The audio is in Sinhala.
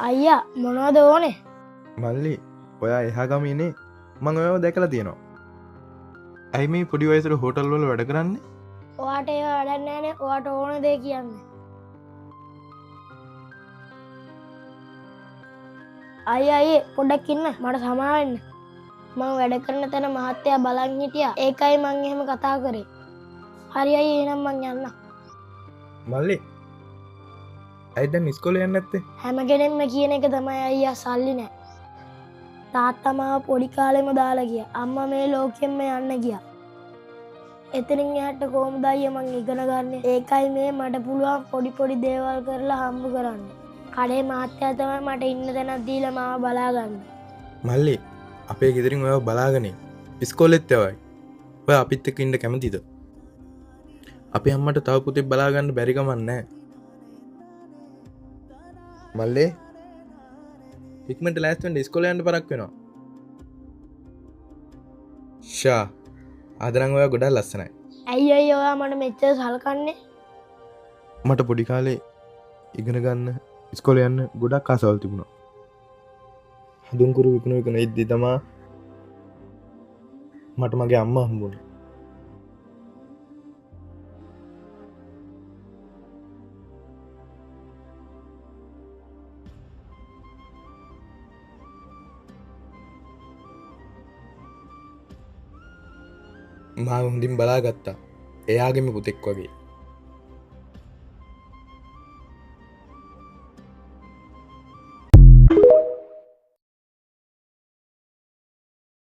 අයියා මොනවද ඕනේ? මල්ලි ඔයා එහා ගම ඉන්නේ මං ඔයව දැකලා තියෙනවා. ඇයි මේ පොඩි වයසට හෝටල් වල වැඩ කරන්නේ? ඔයාට ඒව වැඩක් නැහැනේ. ඔයාට ඕන දේ කියන්න. අයියේ පොඩ්ඩක් ඉන්න. මට සමාව වෙන්න. මම වැඩ කරන තැන මහත්තයා බලන් හිටියා. ඒකයි මං එහෙම කතා කරේ. හරි අයියේ එහෙනම් මං යන්නම්. මල්ලි ඇයි දැන් ඉස්කෝලේ යන්නේ නැත්තේ? හැම කෙනෙක්ම කියන එක තමයි අයියා සල්ලි නැහැ. තාත්තා මාව පොඩි කාලෙම දාලා ගියා. අම්මා මේ ලෝකෙම යන්න ගියා. එතනින් එහාට කොහොමද අයියා මං ඉගෙන ගන්නේ? ඒකයි මේ මට පුළුවන් පොඩි පොඩි දේවල් කරලා හම්බ කරන්න. කඩේ මහත්තයා තමයි මට ඉන්න තැනක් දීලා මාව බලා ගන්න. මල්ලි අපේ ගෙදරින් ඔයව බලාගෙන ඉස්කෝලෙත් යවයි. ඔය අපිත් එක්ක ඉන්න කැමතිද? අපේ අම්මට තව පුතෙක් බලා ගන්න බැරි කමක් නැහැ. මල්ලේ ඉක්මනට ලෑස්ති වෙන්න ඉස්කෝලේ යන්න පරක් වෙනවා. ෂා අද නම් ඔයා ගොඩක් ලස්සනයි. ඇයි අයියා ඔයා මට මෙච්චර සලකන්නේ? මට පොඩි කාලේ ඉගෙන ගන්න ඉස්කෝලේ යන්න ගොඩක් ආසාවල් තිබුණා. හඳුන්කුරු විකුණ ඉද්දි තමා මට මගේ අම්මා හම්බුනේ. මාව හොඳින් බලාගත්තා. එයාගේම පුතෙක් වගේ.